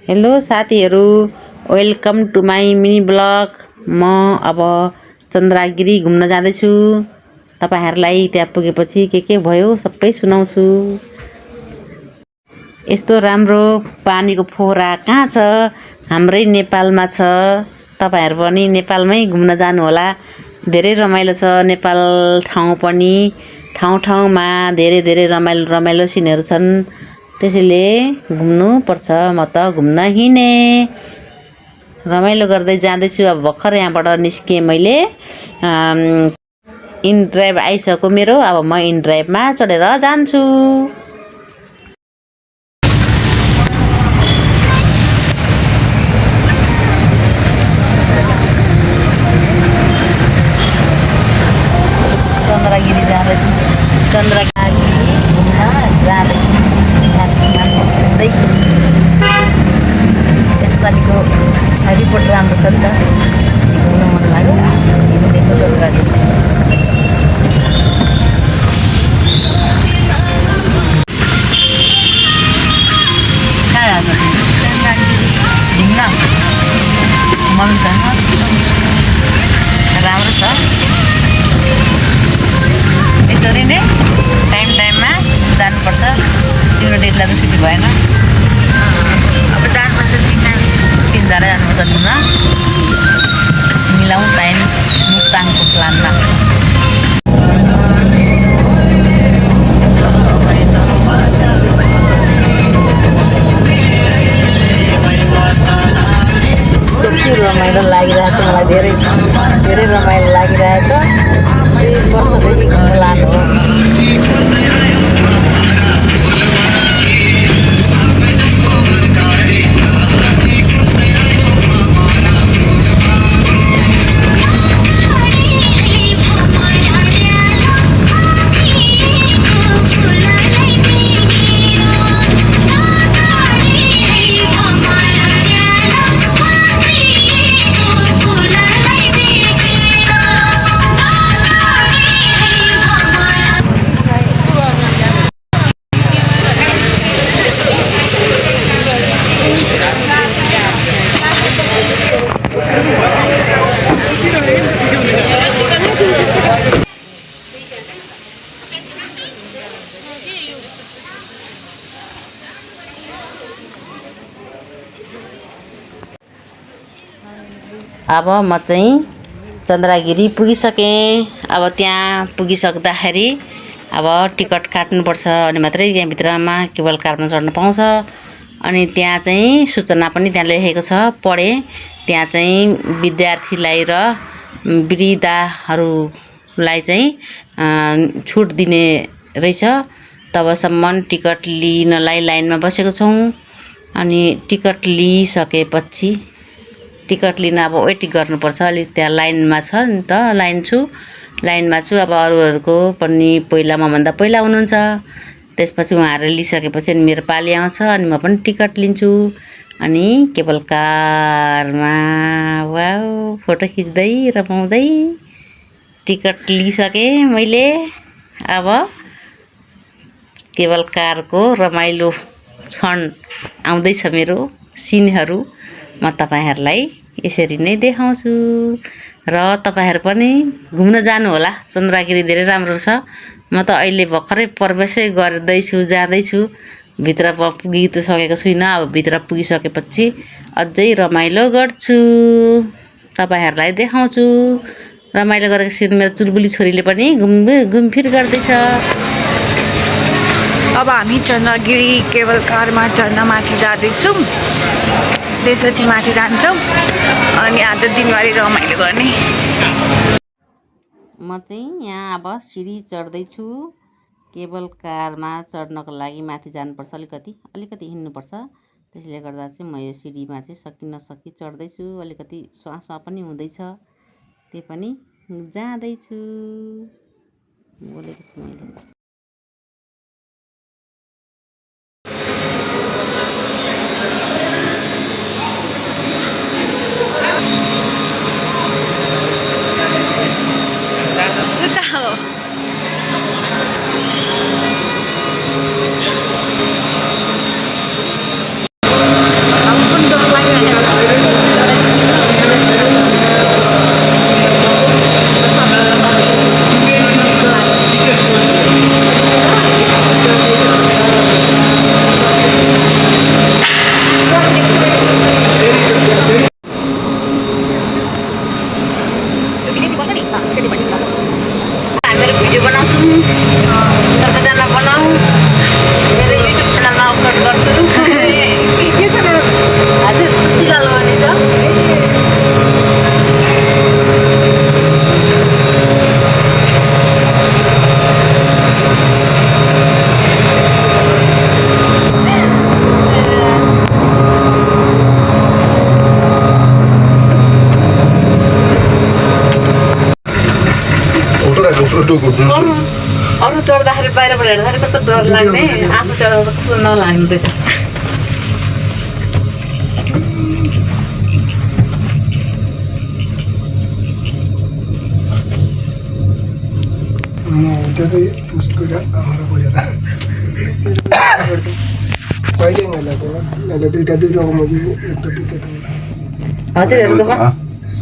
Hello साथीहरू, welcome to my mini blog. म अब चन्द्रगिरी घुम्न जाँदैछु। तपाईहरुलाई त्यहाँ पुगेपछि के भयो सबै सुनाउँछु। यस्तो राम्रो पानीको फोहरा कहाँ छ? हाम्रै नेपालमा छ। तपाईहरु पनि नेपालमै घुम्न जानु होला। धेरै रमाइलो छ नेपाल ठाउँ पनि। ठाउँमा धेरै रमाइलो सिनहरु छन्। त्यसैले घुम्नु पर्छ। म त घुम्न हिँडे रमाइलो गर्दै जाँदैछु। अब भर्खर यहाँबाट निस्के मैले इन ड्राइभ आइसक्यो मेरो। अब म इन ड्राइभमा चढेर जान्छु। चन्द्रगिरी जाँदैछु। चन्द्रगिरी घुम्न जाँदैछु। यसपालिको रिपोर्ट राम्रो छ नि त। घुम्न मन लाग्यो। हिँडेको चन्द्रगिरी। कहाँ जान्छ? चन्द्रगिरी घुम्न मम्मीसँग। राम्रो छ। यसरी नै टाइममा जानुपर्छ। तिम्रो डेटलाई त छुट्टी भएन। अब जानुपर्छ तिनजना जानुपर्छ घुम्न। मिलाउँ टाइम मुस्ताङको प्लानमा। कति रमाइलो लागिरहेछ मलाई। धेरै रमाइलो लागिरहेछ। 2 वर्षदेखि घुम्न लानु हो। अब म चाहिँ चन्द्रगिरी पुगिसकेँ। अब त्यहाँ पुगिसक्दाखेरि अब टिकट काट्नुपर्छ अनि मात्रै त्यहाँभित्रमा केबल कारमा चढ्न पाउँछ। अनि त्यहाँ चाहिँ सूचना पनि त्यहाँ लेखेको छ, पढेँ। त्यहाँ चाहिँ विद्यार्थीलाई र वृद्धहरूलाई चाहिँ छुट दिने रहेछ। तबसम्म टिकट लिनलाई लाइनमा बसेको छौँ। अनि टिकट लिइसकेपछि टिकट लिन अब वेट गर्नुपर्छ। अलि त्यहाँ लाइनमा छ नि त। लाइनमा छु। अब अरूहरूको पनि मभन्दा पहिला हुनुहुन्छ। त्यसपछि उहाँहरूले लिइसकेपछि अनि मेरो पाली आउँछ अनि म पनि टिकट लिन्छु। अनि केबल कारमा वाउ फोटो खिच्दै रमाउँदै टिकट लिइसकेँ मैले। अब केबल कारको रमाइलो क्षण आउँदैछ मेरो सिनहरू। म तपाईहरुलाई यसरी नै देखाउँछु। र तपाईहरु पनि घुम्न जानु होला। चन्द्रगिरी धेरै राम्रो छ। म त अहिले भर्खरै प्रवेशै गर्दैछु, जाँदैछु। भित्र पुगि त सकेको छुइनँ। अब भित्र पुगिसकेपछि अझै रमाइलो गर्छु। तपाईहरुलाई देखाउँछु। रमाइलो गरेको सिन मेरो चुलबुली छोरीले पनि घुमफिर गर्दैछ। अब हामी चन्द्रगिरी केबल कारमा चढ्न माथि जाँदैछौँ। त्यसपछि माथि जान्छौँ अनि आज दिनभरि रमाइलो गर्ने। म चाहिँ यहाँ अब सिडी चढ्दैछु। केबल कारमा चढ्नको लागि माथि जानुपर्छ। अलिकति हिँड्नुपर्छ। त्यसले गर्दा चाहिँ म यो सिडीमा चाहिँ सकि नसकि चढ्दैछु। अलिकति स्वास पनि हुँदैछ। त्यही पनि जाँदैछु। बोलेको छु मैले। बाहिरबाट हेर्दाखेरि कस्तो डर लाग्ने आफू चढाउँदा कस्तो नलाग्ने रहेछ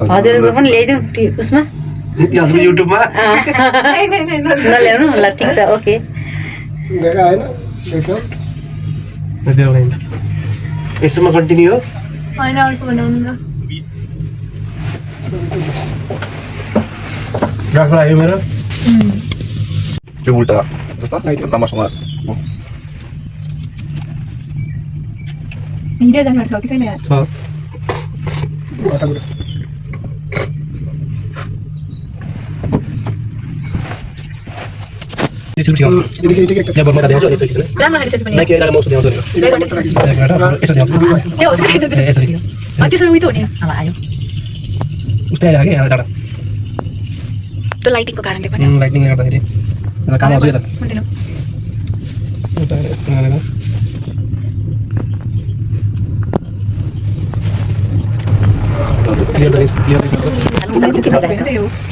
हजुरहरूको पनि ल्याइदिउँ उसमा युट्युबमा नल्याउनु ल ठिक छ ओके यसमा कन्टिन्यू हो राख्नु आयो मेरो त्यो उल्टा जस्तो राम्रोसँग छ त्यो लाइटिङको कारणले पनि लाइटिङ गर्दाखेरि काम आउँछ यता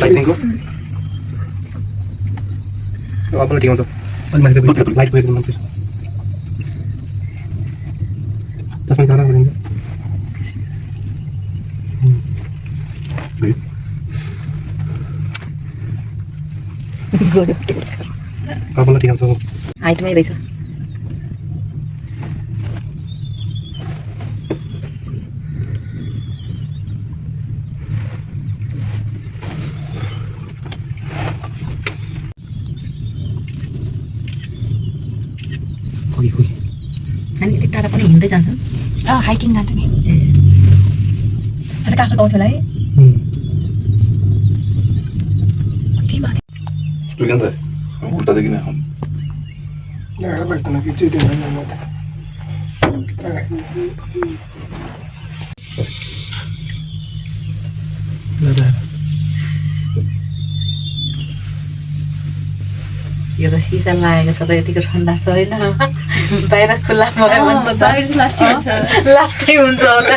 लाइटिङको अब ठिक हुन्छ अलि माथि लाइट गएको मान्छे त्यसमा गाना गरिन्छ अब ठिक हुन्छ हाइटमै रहेछ अनि यति टाढा पनि हिँड्दै जान्छन् हाइकिङ जान्छ नि अन्त काँक्रो पाउँथ्यो होला है उल्टा देखि नै यो त सिसा लागेको छ त यतिको ठन्डा छ होइन बाहिर खुल्ला भयो भने त लास्टै हुन्छ होला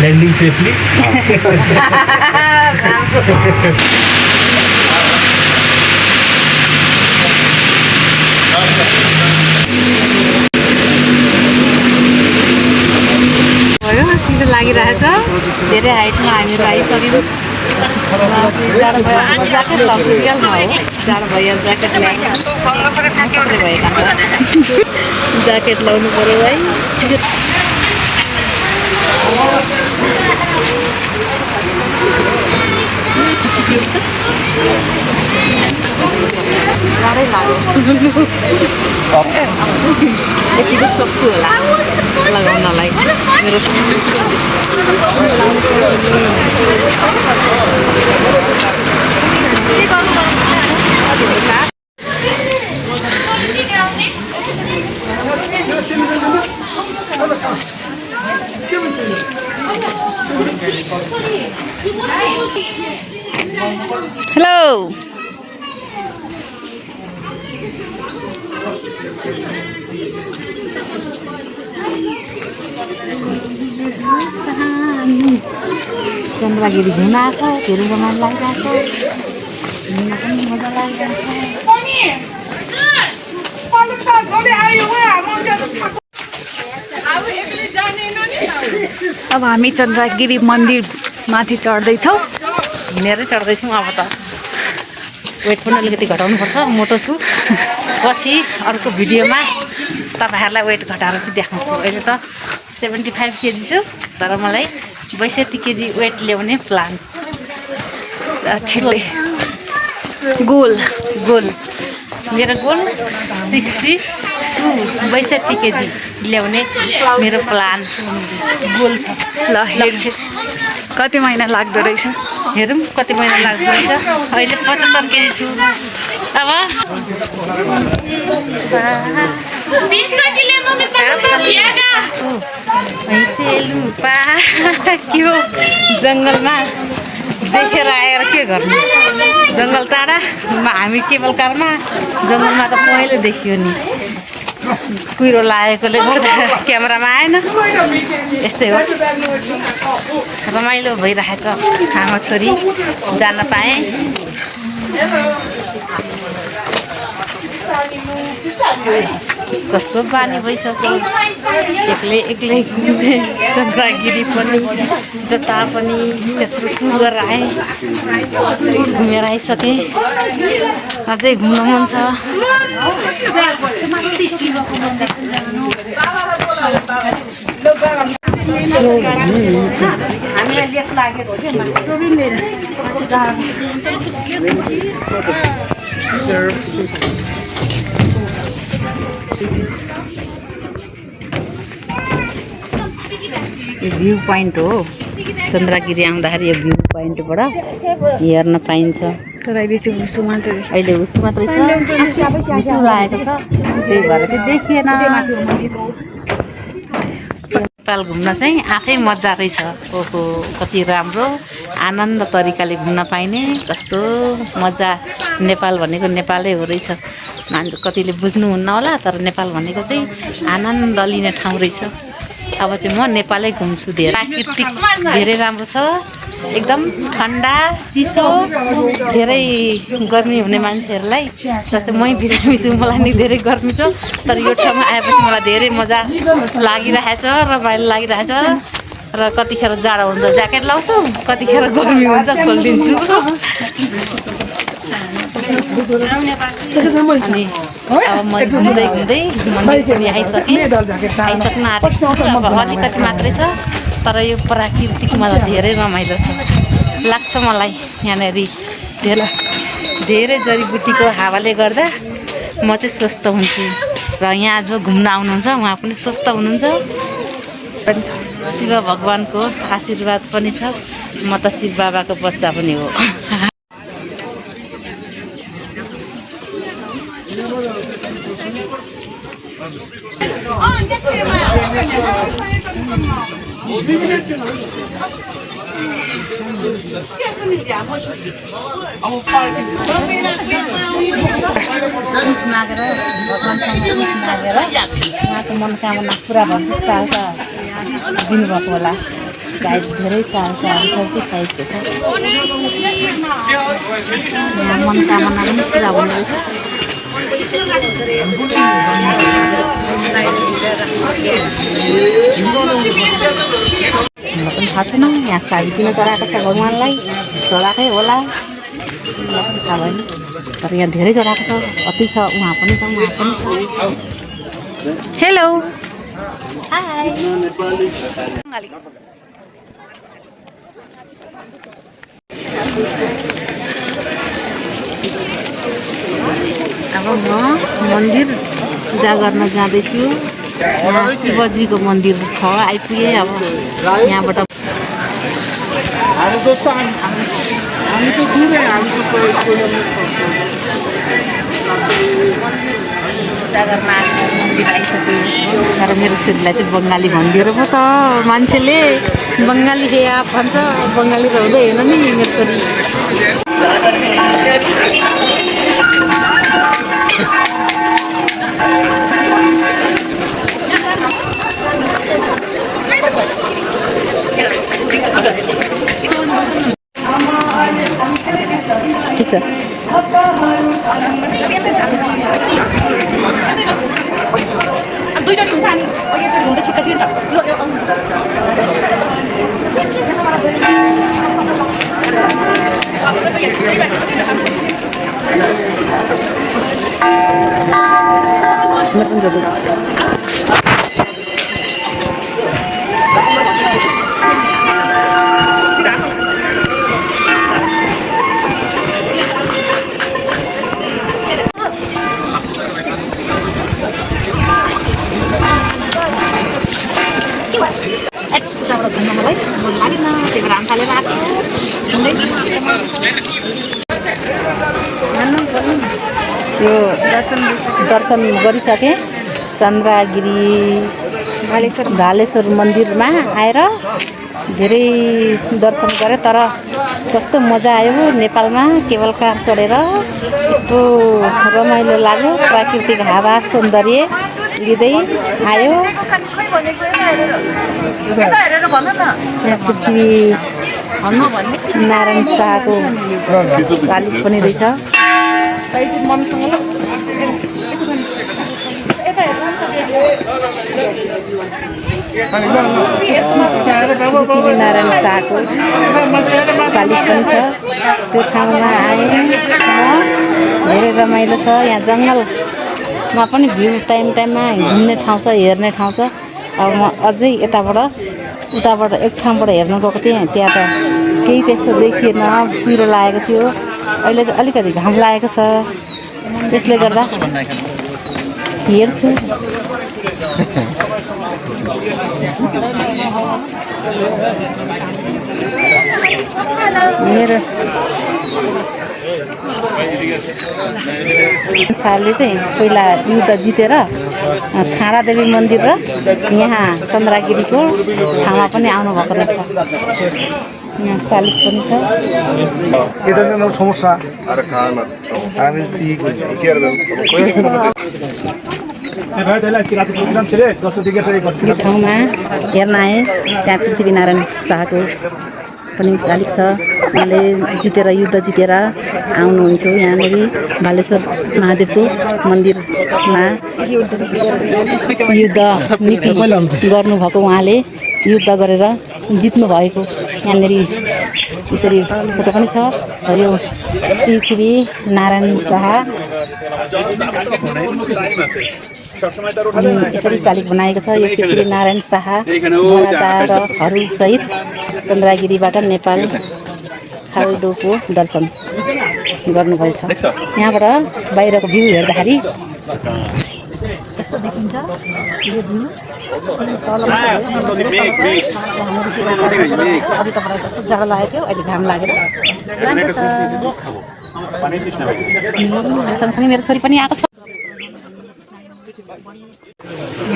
ल्यान्डिङ सेफली भयो चिसो लागिरहेछ धेरै हाइटमा हामीहरू आइसक्यौँ जाडो भयो ज्याकेट लगाउँछु रियलमा हो जाडो भयो ज्याकेट ज्याकेट लाउनु पऱ्यो है गाह्रै लाग्यो यतिको सक्छु होला लगाउनलाई मेरो हेलो चन्द्रगिरी घुम्न आएको फेरि मन लागिरहेको घुम्न पनि मजा अब हामी चन्द्रगिरी मन्दिर माथि चढ्दैछौँ हिँडेरै चढ्दैछौँ अब त वेट पनि अलिकति घटाउनुपर्छ मोटो छु पछि अर्को भिडियोमा तपाईँहरूलाई वेट घटाएर चाहिँ देखाउँछु अहिले त 75 केजी छु तर मलाई 62 केजी वेट ल्याउने प्लान छ ठिकै गोल मेरो गोल 62 केजी ल्याउने मेरो प्लान गोल छ ल हेर्छु कति महिना लाग्दो रहेछ हेरौँ कति महिना लाग्दो रहेछ अहिले 75 केजी छु अब भैँसेलु पाक्यो जङ्गलमा देखेर आएर के गर्नु जङ्गल टाढा हामी केबल कारमा जङ्गलमा त पहिले देखियो नि कुहिरो लागेकोले गर्दा क्यामेरामा आएन यस्तै हो रमाइलो भइरहेछ आमा छोरी जान पाएँ कस्तो बानी भइसक्यो एक्लै एक्लै घुम्ने चन्द्रगिरी पनि जता पनि त्यत्रो टुर गरेर आएँ घुमेर आइसकेँ अझै घुम्न मन छ हामीलाई लेख लागेको यो भ्यू पोइन्ट हो चन्द्रगिरी आउँदाखेरि यो भ्यू पोइन्टबाट हेर्न पाइन्छ तर अहिले चाहिँ उसो मात्रै अहिले उसो मात्रै छ उसो लागेको छ त्यही भएर चाहिँ देखिएन नेपाल घुम्न चाहिँ आफै मजा रहेछ ओहो कति राम्रो आनन्द तरिकाले घुम्न पाइने कस्तो मजा नेपाल भनेको नेपालै हो रहेछ मान्छे कतिले बुझ्नुहुन्न होला तर नेपाल भनेको चाहिँ आनन्द लिने ठाउँ रहेछ अब चाहिँ म नेपालै घुम्छु धेरै प्राकृतिक धेरै राम्रो छ एकदम ठन्डा चिसो धेरै गर्मी हुने मान्छेहरूलाई जस्तै मै बिरामी छु मलाई नि धेरै गर्मी छ तर यो ठाउँमा आएपछि मलाई धेरै मजा लागिरहेछ रमाइलो लागिरहेछ र कतिखेर जाडो हुन्छ ज्याकेट लाउँछु कतिखेर गर्मी हुन्छ खोलिदिन्छु अनि अब म घुम्दै घुम्दै मन्दिर पनि आइसक्नु आँटेको छु अब अलिकति मात्रै छ तर यो प्राकृतिकमा त धेरै रमाइलो छ लाग्छ मलाई यहाँनिर धेरै जडीबुटीको हावाले गर्दा म चाहिँ स्वस्थ हुन्छु र यहाँ जो घुम्न आउनुहुन्छ उहाँ पनि स्वस्थ हुनुहुन्छ शिव भगवानको आशीर्वाद पनि छ म त शिव बाबाको बच्चा पनि हो मागेर भगवान्सँग मागेर उहाँको मनोकामना पुरा भएको चाहन्छ दिनुभएको होला गाई धेरै चाहन्छ साइजको छ मनोकामना पनि पुरा हुने रहेछ मलाई पनि थाहा छैन यहाँ चाबी किन चढाएको छ भगवान्लाई चढाएकै होला थाहा भएन तर यहाँ धेरै चढाएको छ अति छ उहाँ पनि छ हेलो हाई अब म मन्दिर पूजा गर्न जाँदैछु यहाँ शिवजीको मन्दिर छ आइपुगेँ अब यहाँबाट पूजा गर्न मन्दिर आइसक्यो तर मेरो छोरीलाई चाहिँ बङ्गाली भनिदिएर पो त मान्छेले बङ्गाली हे आप भन्छ बङ्गाली त हुँदैन नि मेरो छोरी ठिक छ यो दर्शन गरिसकेँ चन्द्रगिरी भालेश्वर मन्दिरमा आएर धेरै दर्शन गरेँ। तर कस्तो मजा आयो नेपालमा केबल कार चढेर, यस्तो रमाइलो लाग्यो। प्राकृतिक हावा सौन्दर्य लिँदै आयो। पृथ्वी नारायण शाहको शालिग पनि रहेछ। पृथ्वीनारायण शाहको शालिग पनि छ। त्यो ठाउँमा आएँ म, धेरै रमाइलो छ। यहाँ जङ्गलमा पनि भ्यू टाइममा घुम्ने ठाउँ छ, हेर्ने ठाउँ छ। अब म अझै उताबाट एक ठाउँबाट हेर्न गएको थिएँ, त्यहाँ त केही त्यस्तो देखिएन, कुहिरो लागेको थियो। अहिले चाहिँ अलिकति घाम लागेको छ, त्यसले गर्दा हेर्छु। मेरो सालले चाहिँ पहिला युद्ध जितेर खाँडादेवी मन्दिर र यहाँ चन्द्रगिरीको ठाउँमा पनि आउनुभएको रहेछ। यहाँ शालिग पनि छ। समस्या यो ठाउँमा हेर्न आएँ। त्यहाँ पृथ्वीनारायण शाहको पनि शालिग छ। उहाँले युद्ध जितेर आउनुहुन्थ्यो यहाँनिर भालेश्वर महादेवको मन्दिरमा युद्ध नीति गर्नुभएको। उहाँले युद्ध गरेर जित्नु भएको यहाँनिर यसरी फोटो पनि छ। यो पृथ्वीनारायण शाह यसरी शालिग बनाएको छ। यो पृथ्वीनारायण शाह सहित चन्द्रगिरीबाट नेपाल खाल्डोको दर्शन गर्नुभएछ। यहाँबाट बाहिरको भ्यू हेर्दाखेरि यस्तो देखिन्छ। यो भ्यू अघि तपाईँलाई कस्तो जाडो लागेको थियो, अहिले घाम लागेर सँगसँगै मेरो छोरी पनि आएको छ।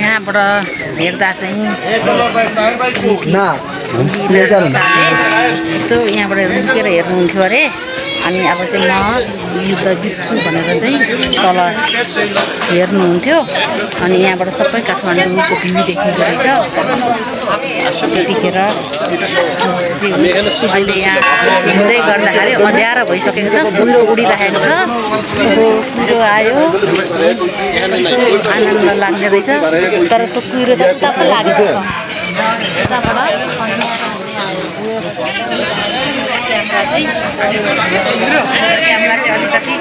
यहाँबाट हेर्दा चाहिँ यस्तो यहाँबाट लुकेर हेर्नुहुन्थ्यो अरे। अनि अब चाहिँ म युद्ध जित्छु भनेर चाहिँ तल हेर्नुहुन्थ्यो। अनि यहाँबाट सबै काठमाडौँको भ्यू देखिँदो रहेछ। त्यतिखेर अहिले यहाँ हिँड्दै गर्दाखेरि अँध्यारो भइसकेको छ, कुहिरो उडिरहेको छ। कुहिरो आयो, आनन्द लाग्ने रहेछ। तर त्यो कुहिरो त उता पो लागेको छ। उताबाट क्यामेरा चाहिँ अलिकति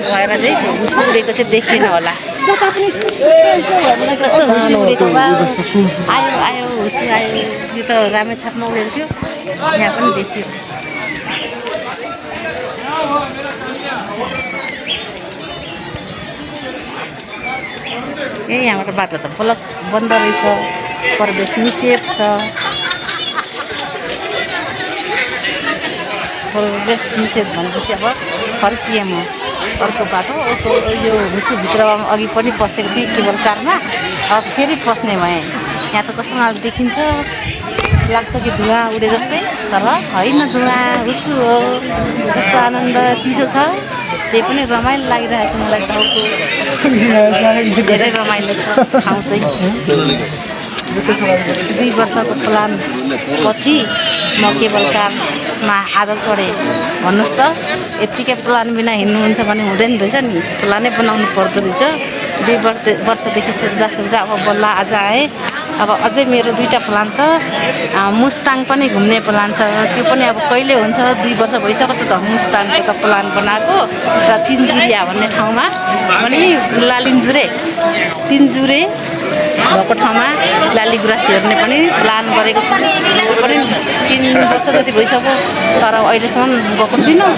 भएर चाहिँ हुसु उडेको चाहिँ देखिएन होला। कस्तो हुसु उडेको आयो हुसु आयो। यो त रामेछापमा उडेको थियो, यहाँ पनि देखियो। यहाँबाट बाटो त ब्लक बन्द रहेछ, प्रवेश निषेध छ। प्रवेश निषेध भनेपछि अब फर्किएँ म अर्को बाटो। यो हुसुभित्र अघि पनि पसेको थिएँ केबल कारमा, अब फेरि पस्ने भएँ। यहाँ त कस्तो खालको देखिन्छ, लाग्छ कि धुवा उडे जस्तै, तर होइन, धुवा हुसु हो। कस्तो आनन्द, चिसो छ, त्यही पनि रमाइलो लागिरहेको छ मलाई। ठाउँको धेरै रमाइलो छ ठाउँ चाहिँ। 2 वर्षको प्लान पछि म केबल कारमा आज चढेँ। भन्नुहोस् त, यत्तिकै प्लान बिना हिँड्नुहुन्छ भने हुँदैन रहेछ नि, प्लानै बनाउनु पर्दो रहेछ। 2 वर्षदेखि सोच्दा अब बल्ल आज आएँ। अब अझै मेरो 2टा प्लान छ। मुस्ताङ पनि घुम्ने प्लान छ, त्यो पनि अब कहिले हुन्छ। 2 वर्ष भइसक्यो त मुस्ताङको त प्लान बनाएको। र तिनजुरिया भन्ने ठाउँमा पनि लालिन्जुरे भएको ठाउँमा लालीगुराँस हेर्ने पनि प्लान गरेको छु। त्यो पनि 3 वर्ष जति भइसक्यो, तर अहिलेसम्म गएको छुइनँ।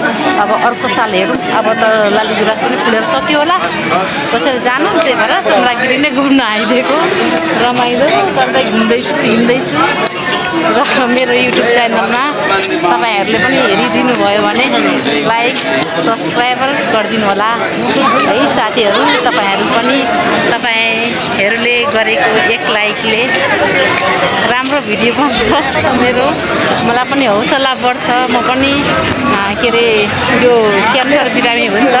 अब अर्को साल हेरौँ। अब त लालीगुराँस पनि फुलेर सक्यो होला, कसरी जानु। त्यही भएर चन्द्रगिरी नै घुम्न आइदिएको। रमाइलो गर्दै घुम्दैछु, हिँड्दैछु। र मेरो युट्युब च्यानलमा तपाईँहरूले पनि हेरिदिनु भयो भने लाइक सब्सक्राइब गरिदिनु होला है साथीहरू। तपाईँ मानिसहरूले गरेको एक लाइकले राम्रो भिडियो पाउँछ मेरो, मलाई पनि हौसला बढ्छ। म पनि के अरे यो क्यान्सर बिरामी हो नि त,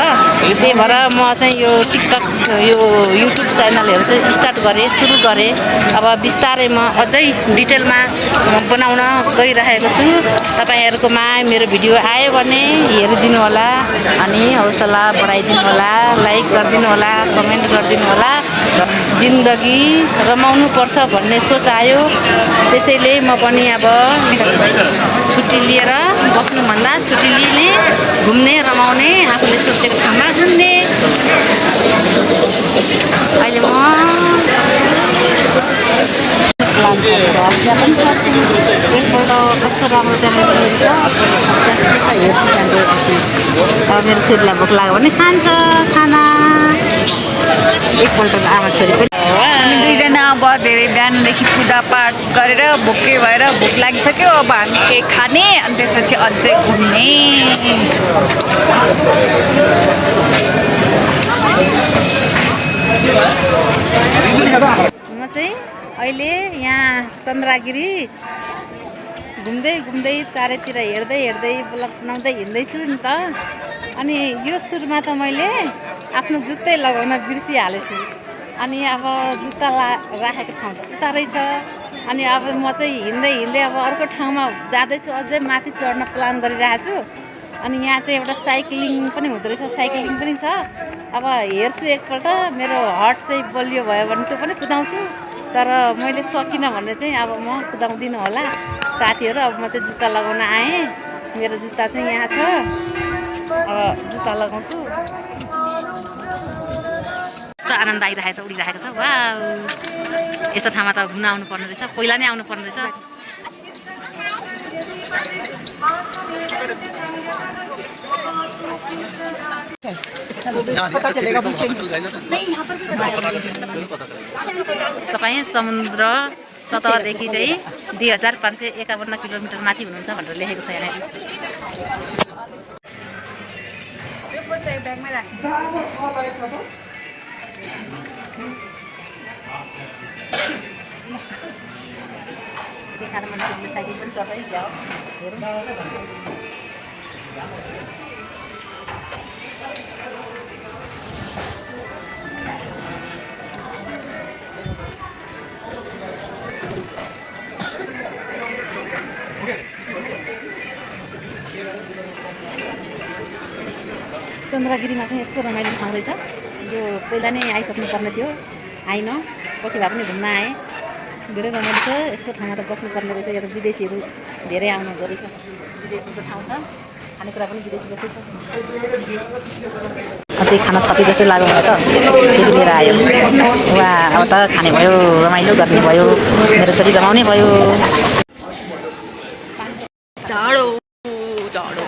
त्यही भएर म चाहिँ यो टिकटक यो युट्युब च्यानलहरू चाहिँ स्टार्ट गरेँ, सुरु गरेँ। अब बिस्तारै म अझै डिटेलमा बनाउन गइरहेको छु। तपाईँहरूकोमा मेरो भिडियो आयो भने हेरिदिनु होला अनि हौसला बढाइदिनु होला, लाइक गरिदिनु होला, कमेन्ट गरिदिनु होला। जिन्दगी रमाउनु पर्छ भन्ने सोच आयो, त्यसैले म पनि अब छुट्टी लिएर बस्नुभन्दा छुट्टी लिने, घुम्ने, रमाउने, आफूले सोचेको ठाउँमा घुम्ने। अहिले म कस्तो राम्रो मेरो छोरीलाई भोक लाग्यो भने खान्छ खाना। एकपल्ट आमा छोरी पनि हामी दुईजना अब धेरै बिहानदेखि पूजापाठ गरेर भोकै भएर भोक लागिसक्यो। अब हामी केक खाने अनि त्यसपछि अझै घुम्ने। म चाहिँ अहिले यहाँ चन्द्रगिरी घुम्दै घुम्दै चारैतिर हेर्दै हेर्दै ब्लग बनाउँदै हिँड्दैछु नि त। अनि यो सुरुमा त मैले आफ्नो जुत्तै लगाउन बिर्सिहालेछु। अनि अब जुत्ता राखेको ठाउँ त उता रहेछ। अनि अब म चाहिँ हिँड्दै हिँड्दै अब अर्को ठाउँमा जाँदैछु, अझै माथि चढ्न प्लान गरिरहेको छु। अनि यहाँ चाहिँ एउटा साइक्लिङ पनि हुँदो रहेछ, साइक्लिङ पनि छ। अब हेर्छु एकपल्ट, मेरो हट चाहिँ बलियो भयो भने त्यो पनि कुदाउँछु। तर मैले सकिनँ भने चाहिँ अब म कुदाउँदिनँ होला साथीहरू। अब म चाहिँ जुत्ता लगाउन आएँ, मेरो जुत्ता चाहिँ यहाँ छ। अब जुत्ता लगाउँछु। कस्तो आनन्द आइरहेको छ, उडिरहेको छ। वा, यस्तो ठाउँमा त घुम्न आउनु पर्ने रहेछ, पहिला नै आउनु पर्ने रहेछ। तपाईँ समुद्र सतहदेखि चाहिँ 2551 किलोमिटर माथि हुनुहुन्छ भनेर लेखेको छ यहाँ। देखाएर मान्छेले साइकल पनि चढ्छ है, क्या हो हेरौँ। चन्द्रगिरीमा चाहिँ यस्तो रमाइलो ठाउँ रहेछ। यो पहिला नै आइसक्नु पर्ने थियो, आइन, पछि भए पनि घुम्न आएँ। धेरै रमाइलो छ, यस्तो ठाउँमा त बस्नुपर्ने रहेछ। यहाँ त विदेशीहरू धेरै आउनुहुँदो रहेछ, विदेशीको ठाउँ छ, खानेकुरा पनि विदेशी जस्तै छ। अझै खाना थपे जस्तै लाग्यो मलाई त, फेरि लिएर आयो। वा, अब त खाने भयो, रमाइलो गर्ने भयो, मेरो छोरी रमाउने भयो। जाडो जाडो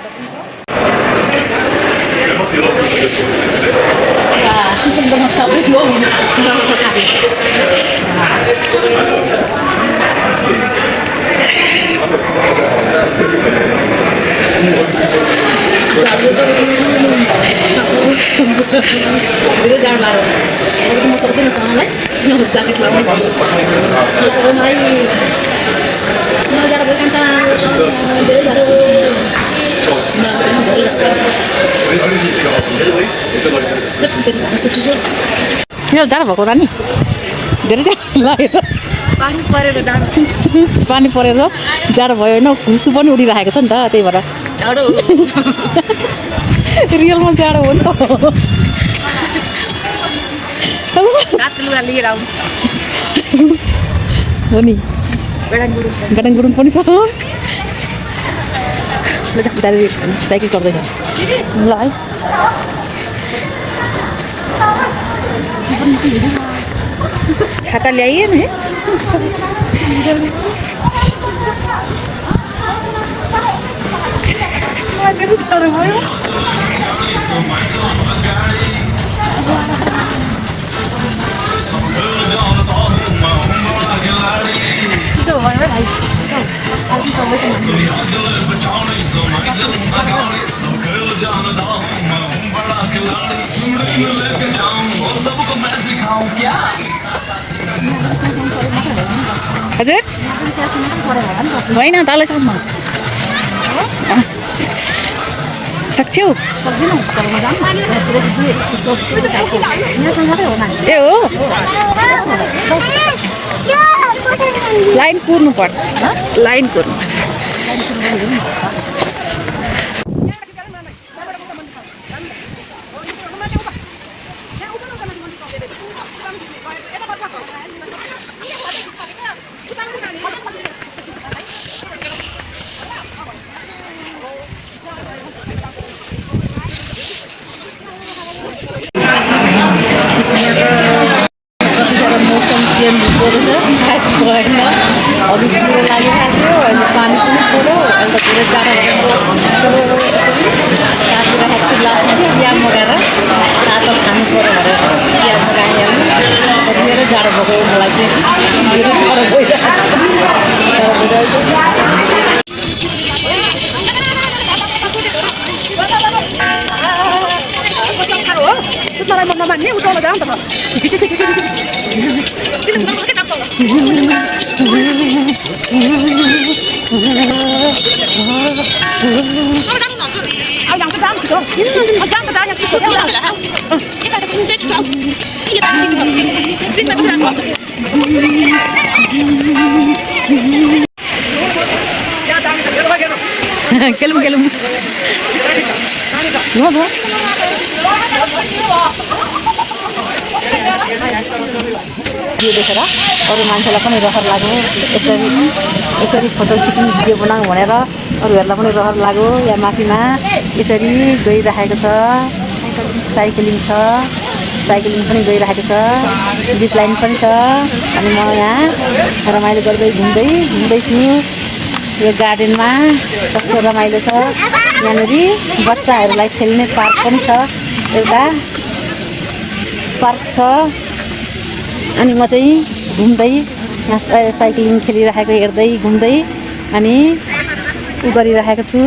धेरै जाडो लाग्यो। म सक्दिनँ सँगलाई ज्याकेट लगाउनु पर्छ। जाडो भइरहन्छ, धेरै जाडो। किन जाडो भएको रानी? धेरै जाडो लाग्यो। पानी परेर जाडो, पानी परेर जाडो भयो होइन, हुसु पनि उडिरहेको छ नि त, त्यही भएर जाडो। रियलमा जाडो हो नि त। रातो लुगा लिएर आउनु हो नि। गडाङ गुडुङ पनि छ। दाजु साइकल चढ्दैछ ल है। छाता ल्याइए नि। भयो भाइ हजुर होइन तलै सक्नु सक्छौ ए हो लाइन कुर्नुपर्छ लाइन कुर्नुपर्छ मौसम चेन्ज हुँदो रहेछ सायद भएन अघि कुरो लागिरहेको थियो अहिले पानी पनि पऱ्यो अहिले त धेरै जाडो राखिरहेको छु लास्टमा चाहिँ चिया मगाएर तातो खानु पऱ्यो भनेर चिया मगाइहाल्नु धेरै जाडो भएको मलाई चाहिँ धेरै जाडो भइरहेको केलुम केलुम यो देखेर अरू मान्छेलाई पनि रहर लाग्यो यसरी फोटो खिच्नु भिडियो बनाऊँ भनेर अरूहरूलाई पनि रहर लाग्यो यहाँ माथिमा यसरी गइरहेको छ साइक्लिङ पनि गइरहेको छ जिप लाइन पनि छ अनि म यहाँ रमाइलो गर्दै घुम्दैछु यो गार्डनमा कस्तो रमाइलो छ यहाँनिर बच्चाहरूलाई खेल्ने पार्क पनि छ एउटा पार्क छ अनि म चाहिँ घुम्दै साइक्लिङ खेलिरहेको हेर्दै घुम्दै अनि उ गरिरहेको छु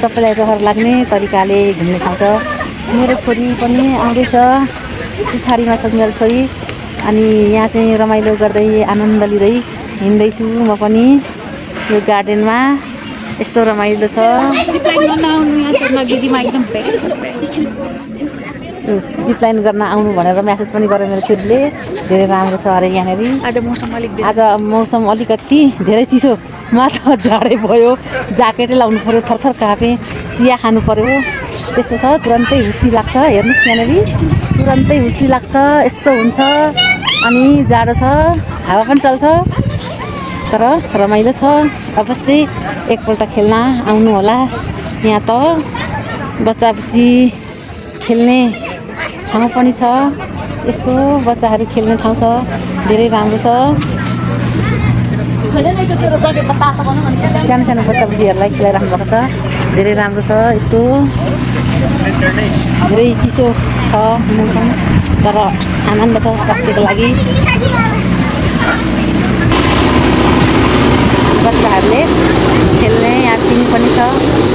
सबैलाई रहर लाग्ने तरिकाले घुम्ने ठाउँ छ मेरो छोरी पनि आउँदैछ पछाडिमा छ मेरो छोरी अनि यहाँ चाहिँ रमाइलो गर्दै आनन्द लिँदै हिँड्दैछु म पनि यो गार्डनमा यस्तो रमाइलो छ जिप लाइन गर्न आउनु भनेर म्यासेज पनि गरेँ मेरो छोरीले धेरै राम्रो छ अरे यहाँनिर आज मौसम अलिकति धेरै चिसो मात्र जाडै भयो ज्याकेटै लाउनु पऱ्यो थरथर कापेँ चिया खानु पऱ्यो त्यस्तो छ तुरन्तै हुस्सी लाग्छ हेर्नुहोस् यहाँनिर तुरन्तै हुस्सी लाग्छ यस्तो हुन्छ अनि जाडो छ हावा पनि चल्छ तर रमाइलो छ अवश्य एकपल्ट खेल्न आउनु होला यहाँ त बच्चा बच्ची खेल्ने ठाउँ पनि छ यस्तो बच्चाहरू खेल्ने ठाउँ छ धेरै राम्रो छ सानो बच्चा बच्चीहरूलाई खेलाइराख्नु भएको छ धेरै राम्रो छ यस्तो धेरै चिसो छ मौसम तर आनन्द छ स्वास्थ्यको लागि बच्चाहरूले खेल्ने यहाँ टिम पनि छ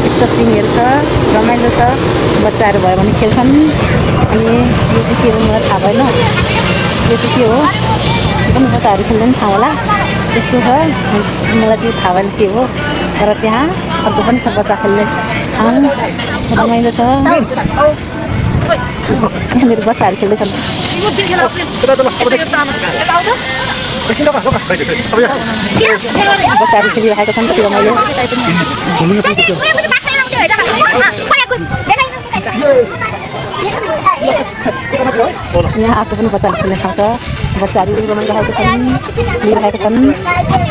यस्तो टिमहरू छ रमाइलो छ बच्चाहरू भयो भने खेल्छन् अनि यो चाहिँ के हो मलाई थाहा भएन यो चाहिँ के हो पनि बच्चाहरू खेल्ने पनि ठाउँ होला यस्तो छ मलाई चाहिँ थाहा भएन के हो तर त्यहाँ अर्को पनि छ बच्चा खेल्ने ठाउँ रमाइलो छ यहाँनिर बच्चाहरू खेल्दैछन् बच्चाहरू खेलिरहेका छन् कति रमाइलो यहाँ आएको पनि बच्चाहरू खेल्ने ठाउँ छ बच्चाहरू रमाइरहेका छन् खेलिरहेका छन्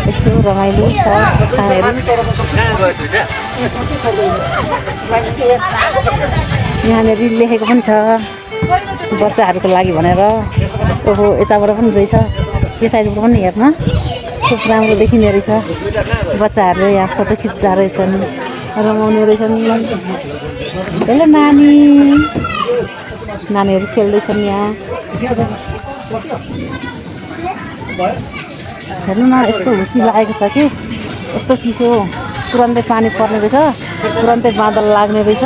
यस्तो रमाइलो छ ठाउँहरू यहाँनिर लेखेको पनि छ बच्चाहरूको लागि भनेर ओहो यताबाट पनि रहेछ यो साइडबाट पनि हेर्न खुब राम्रो देखिने रहेछ बच्चाहरूले यहाँ फोटो खिच्दा रहेछन् रमाउने रहेछन् हेलो नानीहरू खेल्दैछन् यहाँ हेर्नु न यस्तो हुसी लागेको छ कि यस्तो चिसो तुरन्तै पानी पर्ने रहेछ तुरन्तै बादल लाग्ने रहेछ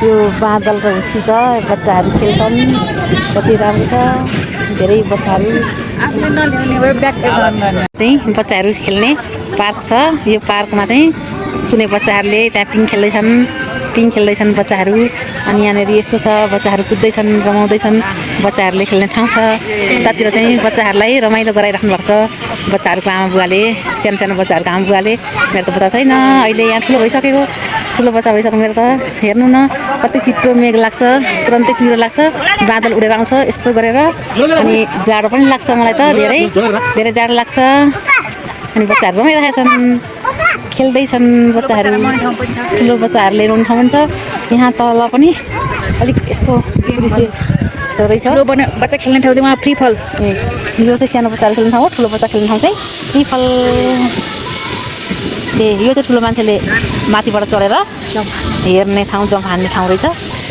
यो बादल र हुसी छ बच्चाहरू खेल्छन् कति राम्रो छ धेरै बच्चाहरू चाहिँ बच्चाहरू खेल्ने पार्क छ यो पार्कमा चाहिँ कुनै बच्चाहरूले त्यहाँ टिङ खेल्दैछन् बच्चाहरू अनि यहाँनिर यस्तो छ बच्चाहरू कुद्दैछन् रमाउँदैछन् बच्चाहरूले खेल्ने ठाउँ छ उतातिर चाहिँ बच्चाहरूलाई रमाइलो गराइराख्नु भएको छ बच्चाहरूको आमा बुवाले सानो बच्चाहरूको आमा बुवाले मेरो त बच्चा छैन अहिले यहाँ ठुलो भइसकेको ठुलो बच्चा भइसक्यो मेरो त हेर्नु न कति छिटो मेघ लाग्छ तुरन्तै पिरो लाग्छ बादल उडेर आउँछ यस्तो गरेर अनि जाडो पनि लाग्छ मलाई त धेरै जाडो लाग्छ अनि बच्चाहरू रमाइरहेका छन् खेल्दैछन् बच्चाहरू ठुलो बच्चाहरूले रुने ठाउँ हुन्छ यहाँ तल पनि अलिक यस्तो रहेछ बच्चा खेल्ने ठाउँ चाहिँ फ्री फल यो चाहिँ सानो बच्चाहरू खेल्ने ठाउँ हो ठुलो बच्चा खेल्ने ठाउँ चाहिँ फ्री फल यो चाहिँ ठुलो मान्छेले माथिबाट चढेर हेर्ने ठाउँ जम्प हान्ने ठाउँ रहेछ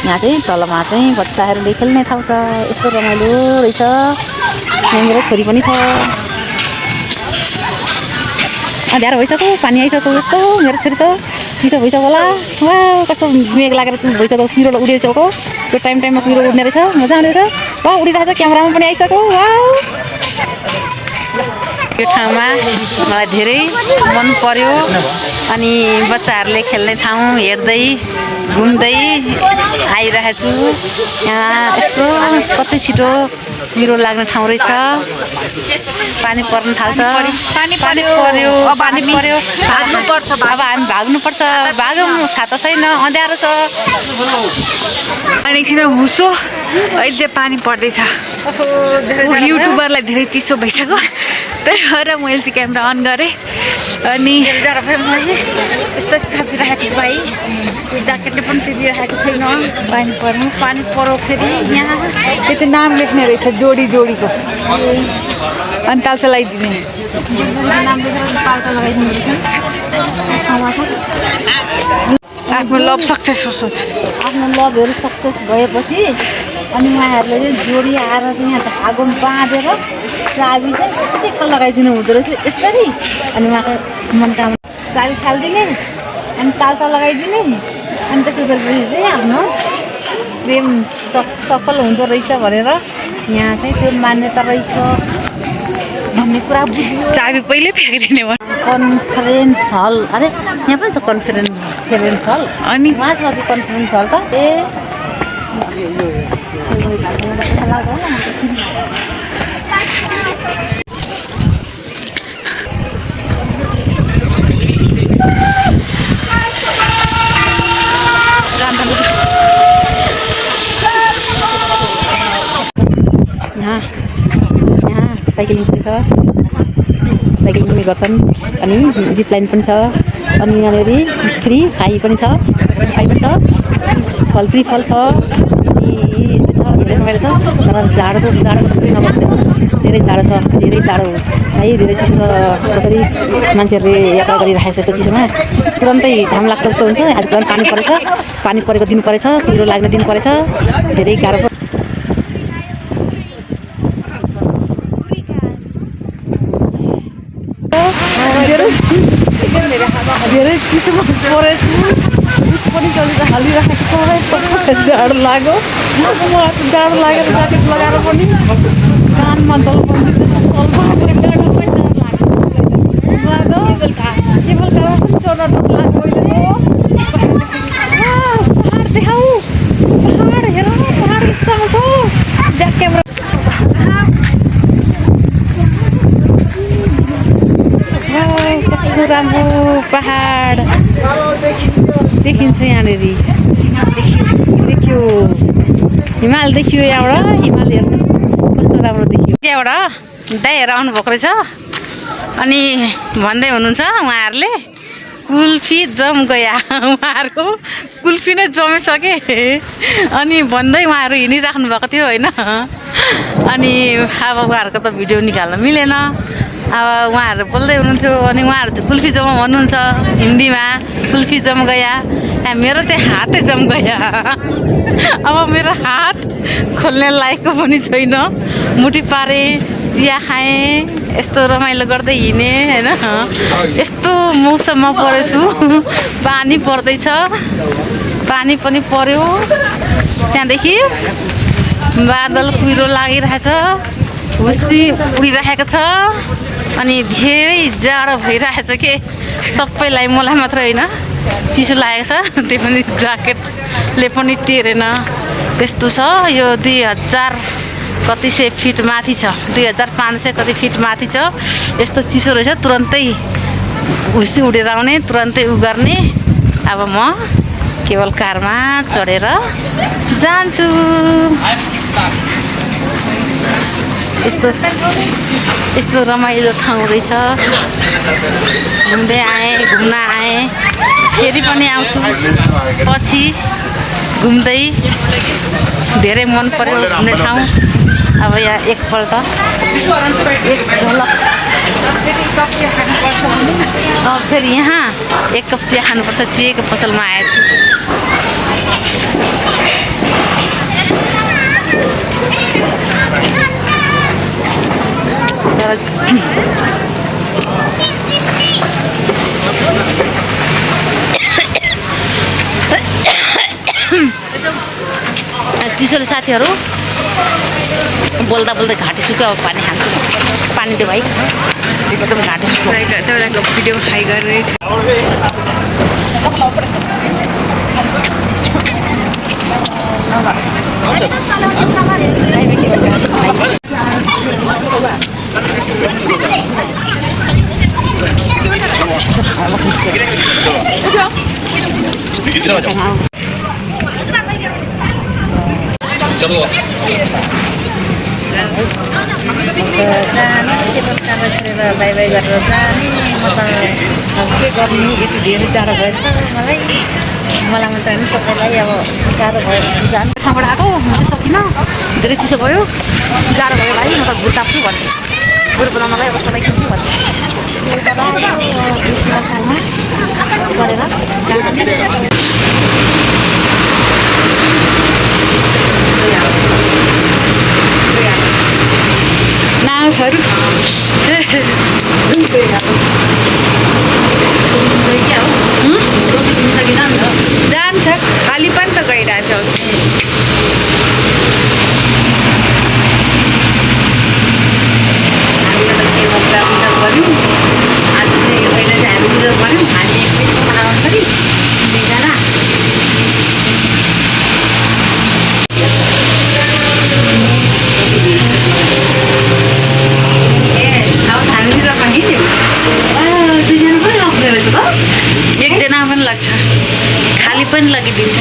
यहाँ चाहिँ तलमा चाहिँ बच्चाहरूले खेल्ने ठाउँ छ यस्तो रमाइलो रहेछ यहाँ मेरो छोरी पनि छ अँध्यारो भइसक्यो पानी आइसक्यो यस्तो मेरो छोरी त चिसो भइसक्यो होला वा कस्तो मेघ लागेर भइसक्यो पिरो उडिसक्यो त्यो टाइममा पिरो उड्ने रहेछ मजा आउने रहेछ वा उडिरहेको छ क्यामेरामा पनि आइसक्यो वा यो ठाउँमा मलाई धेरै मन पर्यो अनि बच्चाहरूले खेल्ने ठाउँ हेर्दै घुम्दै आइरहेको छु यहाँ यस्तो कति छिटो पिरो लाग्ने ठाउँ रहेछ पानी पर्न थाल्छ पानी पर्यो अब हामी भाग्नुपर्छ भागौँ छाता छैन अँध्यारो छ अनि एकछिन हुसो अहिले चाहिँ पानी पर्दैछ युट्युबरलाई धेरै चिसो भइसक्यो त्यही भएर मैले चाहिँ क्यामेरा अन गरेँ अनि यस्तो खापिरहेको छु भाइ त्यो ज्याकेटले पनि टिपिरहेको छैन पानी पर्यो फेरि यहाँ त्यो चाहिँ नाम लेख्ने रहेछ जोडीको अनि तालचा लगाइदिने नाम लेखेर पाल्टा लगाइदिनु रहेछ आफ्नो लभ सक्सेस होस् आफ्नो लभहरू सक्सेस भएपछि अनि उहाँहरूले चाहिँ जोडी आएर चाहिँ यहाँ धागोमा बाँधेर चाबी चाहिँ चिक्क लगाइदिनु हुँदो रहेछ यसरी अनि उहाँको मनकामना चाबी फालिदिने अनि तालचा लगाइदिने अनि त्यसो गरेपछि चाहिँ आफ्नो प्रेम सफल हुँदो रहेछ भनेर यहाँ चाहिँ त्यो मान्यता रहेछ भन्ने कुरा बुझ्यो चाबी पहिल्यै फ्याँकिदिने भयो कन्फरेन्स हल अरे यहाँ पनि छ कन्फरेन्स हल अनि उहाँ छ कि कन्फरेन्स हल त यहाँ साइक्लिङ पनि छ साइक्लिङ पनि गर्छन् अनि जिप लाइन पनि छ अनि यहाँनिर फ्री फ्राई पनि छ फल फ्री फल छ अनि यस्तो छ धेरै रमाइलो छ तर जाडो धेरै जाडो छ धेरै जाडो है धेरै चिसो छ कसरी मान्छेहरूले यात्रा गरिरहेको छ यस्तो चिसोमा तुरन्तै घाम लाग्छ जस्तो हुन्छ आज पानी परेको दिन परेछ पिरो लाग्ने दिन परेछ धेरै गाह्रो धेरै चिसोमा परेछु पनि हालिराखेको छ जाडो लाग्यो जाडो लागेर ज्याकेट लगाएर पनि कानमा दल पहाड देखाऊ पहाड हेर पहाड यस्तो आउँछ ब्याक क्यामेरा कस्तो राम्रो पहाड देखिन्छ यहाँनिर देखियो हिमाल देखियो यहाँबाट हिमाल हेर्नुहोस् कस्तो राम्रो देखियो त्यहाँबाट दाइहरू आउनुभएको रहेछ अनि भन्दै हुनुहुन्छ उहाँहरूले कुल्फी जम गया उहाँहरूको कुल्फी नै जमिसके अनि भन्दै उहाँहरू हिँडिराख्नु भएको थियो होइन अनि अब उहाँहरूको त भिडियो निकाल्न मिलेन अब उहाँहरू बोल्दै हुनुहुन्थ्यो अनि उहाँहरू चाहिँ कुल्फी जम भन्नुहुन्छ हिन्दीमा कुल्फी जम गया मेरो चाहिँ हातै जम गया अब मेरो हात खोल्ने लायकको पनि छैन मुठी पारेँ चिया खाएँ यस्तो रमाइलो गर्दै हिँडेँ होइन यस्तो मौसममा परेछु पानी पर्दैछ पानी पनि पर्यो त्यहाँदेखि बादल कुहिरो लागिरहेछ हुसी उडिरहेको छ अनि धेरै जाडो भइरहेछ के सबैलाई मलाई मात्र होइन चिसो लागेको छ त्यही पनि ज्याकेटले पनि टेरेन त्यस्तो छ यो 2000 कति सय फिट माथि छ 2500 कति फिट माथि छ यस्तो चिसो रहेछ तुरन्तै हुसी उडेर आउने तुरन्तै उ गर्ने अब म केवल कारमा चढेर जान्छु यस्तो रमाइलो ठाउँ रहेछ घुम्दै आएँ घुम्न आएँ फेरि पनि आउँछु पछि घुम्दै धेरै मन पर्यो घुम्ने ठाउँ अब यहाँ एकपल्ट एक झलक फेरि यहाँ एक कप चिया खानुपर्छ चियाको पसलमा आएछु चिसोले साथीहरू बोल्दा बोल्दै घाँटी सुक्यो अब पानी खान्छु पानी दे भाइ एकदम घाँटी सुक्यो तपाईँको भिडियो हाई गरेर चलो बाई बाई गरेर जाने म त अब के गर्नु यति धेरै जाडो भएछ मलाई मात्र होइन सबैलाई अब जाडो भएर जानु ठाउँबाट आएको म चाहिँ सकिनँ धेरै चिसो भयो जाडो भयो भाइ म त घुर्ताप्छु भन्छु बुढो बनाउनलाई अब सबै किन्छु भन्छु गरेर नाउसहरू जान्छ खाली पनि त गइरहेछ एकजना पनि लाग्छ खाली पनि लगिदिन्छ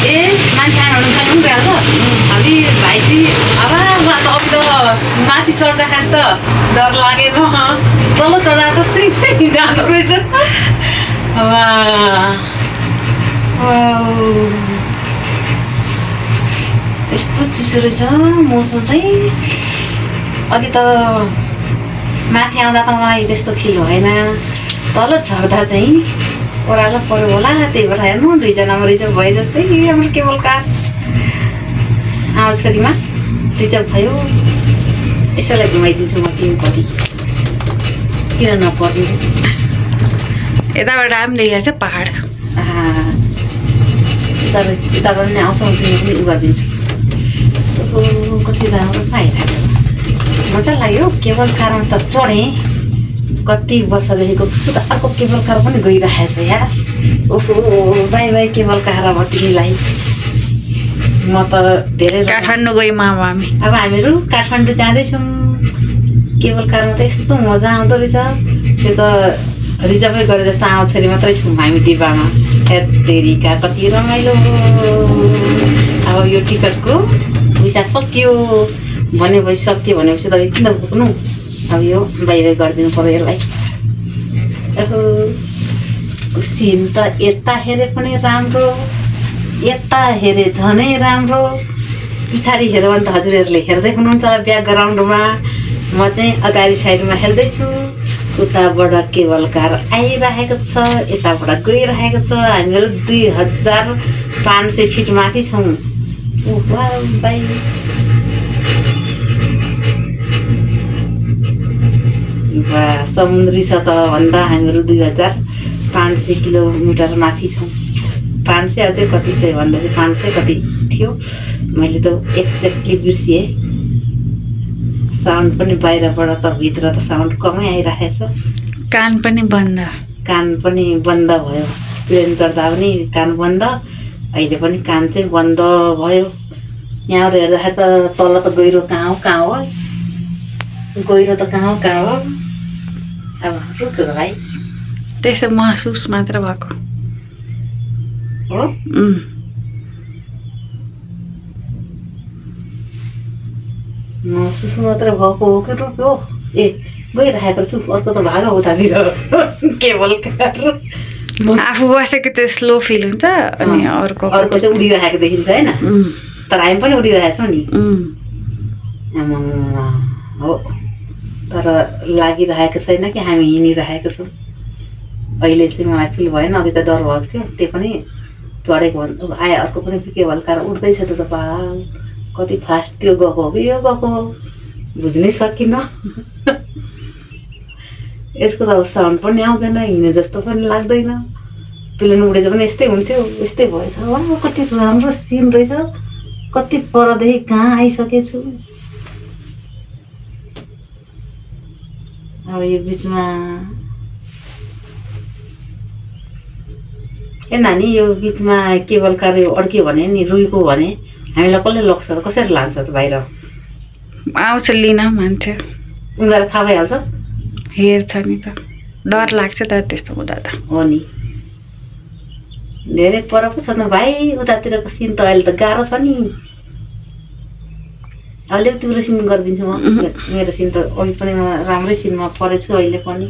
ए मान्छे आएर खाली पनि गइहाल्छ हामी भाइजी अब माथि चढ्दाखेरि त डर लागेन तल चढ्दा त सुई सुई जानु रहेछ यस्तो चिसो रहेछ मौसम चाहिँ अघि त माथि आउँदा त मलाई त्यस्तो फिल भएन तल झर्दा चाहिँ ओह्रालो पऱ्यो होला त्यही भएर हेर्नु दुईजनामा रिजर्भ भयो जस्तै हाम्रो केवल कार आवाजखरीमा रिजर्भ भयो यसैलाई घुमाइदिन्छु म तिमीपट्टि किन नपर्ने यताबाट पनि देखिरहेको छ पहाड उताबाट नै आउँछ तिमी पनि उ गरिदिन्छु कति राम्रो पाइरहेको छ मजा लाग्यो केवल कारमा त चढेँ कति वर्षदेखिको अर्को केबल कार पनि गइरहेको छ यार ओहो बाई बाई केबल कार अब तिमीलाई म त धेरै काठमाडौँ गयौँ अब हामीहरू काठमाडौँ जाँदैछौँ केबल कारमा त यस्तो मजा आउँदो रहेछ यो त रिजर्भै गरे जस्तो आउँछरी मात्रै छौँ हामी डिब्बामा हेत्तेरिका कति रमाइलो अब यो टिकटको पैसा सक्यो भनेपछि सक्यो भनेपछि त किन पुग्नु अब यो बाई बाई गरिदिनु पर्यो यसलाई सिन त यता हेरे पनि राम्रो यता हेरे झनै राम्रो पछाडि हेऱ्यो भने त हजुरहरूले हेर्दै हुनुहुन्छ ब्याकग्राउन्डमा म चाहिँ अगाडि साइडमा हेर्दैछु उताबाट केबल कार आइरहेको छ यताबाट गइरहेको छ हामीहरू 2500 फिट माथि छौँ बाई समुद्री सतहभन्दा हामीहरू 2500 किलोमिटर माथि छौँ 500 अझै कति सय भन्दा 500 कति थियो मैले त एक्ज्याक्टली बिर्सिएँ साउन्ड पनि बाहिरबाट त भित्र त साउन्ड कमै आइरहेछ कान पनि बन्द भयो प्लेन चढ्दा पनि कान बन्द अहिले पनि कान चाहिँ बन्द भयो यहाँबाट हेर्दाखेरि त तल त गहिरो कहाँ हो गहिरो त कहाँ हो अब रुक भाइ त्यसो महसुस मात्र भएको हो महसुस मात्र भएको हो कि रुक्यो ए गइरहेको छु अर्को त भाग उतातिर केबल कार आफू बसेको त्यो स्लो फिल हुन्छ अनि अर्को चाहिँ उडिरहेको देखिन्छ होइन तर हामी पनि उडिरहेको छौँ नि हो तर लागिरहेको छैन कि हामी हिँडिरहेको छौँ अहिले चाहिँ मलाई फिल भएन अघि त डर भएको थियो त्यो पनि चढेको आयो अर्को पनि केबल कार उड्दैछ त कति फास्ट त्यो गएको हो कि यो गएको बुझ्नै सकिनँ यसको त अब साउन्ड पनि आउँदैन हिँडे जस्तो पनि लाग्दैन प्लेन उडेको पनि यस्तै हुन्थ्यो यस्तै भएछ वा कति राम्रो सिन रहेछ कति परदेखि कहाँ आइसकेछु अब यो बिचमा ए नानी यो बिचमा केबल कार अड्क्यो भने नि रुईको भने हामीलाई कसले लग्छ र कसरी लान्छ त बाहिर आउँछ लिन मान्छे उनीहरू थाहा भइहाल्छ हेर्छ नि त डर लाग्छ त त्यस्तो हुँदा त हो नि धेरै पर पो छ न भाइ उतातिरको सिन त अहिले त गाह्रो छ नि अलिक तिम्रो सिन गरिदिन्छु म मेरो सिन त अघि पनि म राम्रै सिनमा परेछु अहिले पनि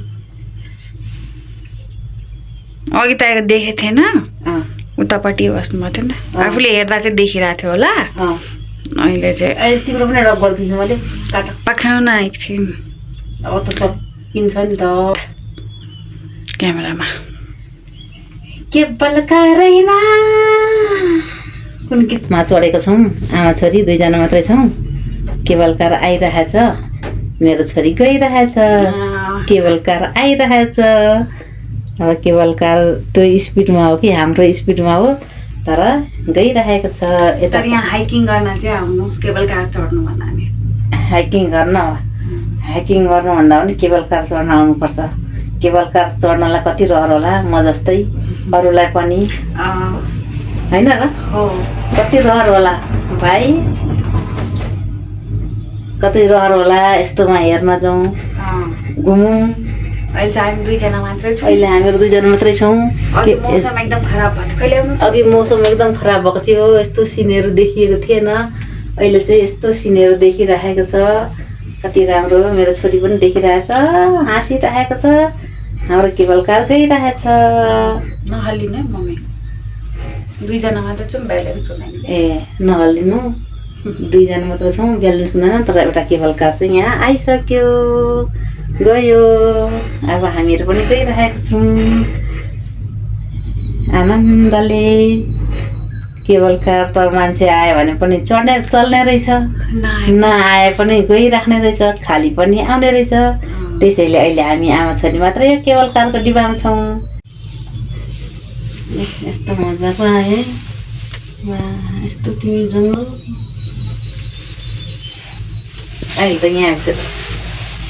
अघि त देखेको थिएन उतापट्टि बस्नुभएको थियो नि त आफूले हेर्दा चाहिँ देखिरहेको थियो होला अहिले चाहिँ अहिले तिम्रो पनि रक गरिदिन्छु मैले काटा पखाउन आएको थिएँ अब त सब किन्छ नि त क्यामेरामा केवल करैमा कुन गीतमा चढेको छौँ आमा छोरी दुईजना मात्रै छौँ केवल कार आइरहेछ मेरो छोरी गइरहेछ केवल कार आइरहेछ अब केवल कार त्यो स्पिडमा हो कि हाम्रो स्पिडमा हो तर गइरहेको छ यता यहाँ हाइकिङ गर्न चाहिँ आउनु केबल कार चढ्नु भन्दा नि हाइकिङ गर्नुभन्दा पनि केबल कार चढ्न आउनुपर्छ केबल कार चढ्नलाई कति रहर होला म जस्तै अरूलाई पनि होइन र हो कति रहर होला भाइ कति रहर होला यस्तोमा हेर्न जाउँ घुमौँ अहिले चाहिँ हामी दुईजना मात्रै छौँ अहिले हामीहरू दुईजना मात्रै छौँ मौसम एकदम खराब भएको थियो कहिले आउनु अघि मौसम एकदम खराब भएको थियो यस्तो सिनहरू देखिएको थिएन अहिले चाहिँ यस्तो सिनहरू देखिरहेको छ कति राम्रो मेरो छोरी पनि देखिरहेछ हाँसिरहेको छ हाम्रो केबल कार गइरहेछ नहल्लिनु है मम्मी दुईजना मात्रै छौँ ब्यालेन्स हुँदैन ए नहल्लिनु दुईजना मात्र छौँ ब्यालेन्स हुँदैन तर एउटा केबल कार चाहिँ यहाँ आइसक्यो गयो अब हामीहरू पनि गइरहेको छौँ आनन्दले केबल कार त मान्छे आयो भने पनि चल्ने रहेछ नआए पनि गइराख्ने रहेछ खाली पनि आउने रहेछ त्यसैले अहिले हामी आमा छोरी मात्रै केबल कारको डिब्बामा छौँ यस्तो मजाको आयो यस्तो तिमी जङ्गल अहिले त यहाँ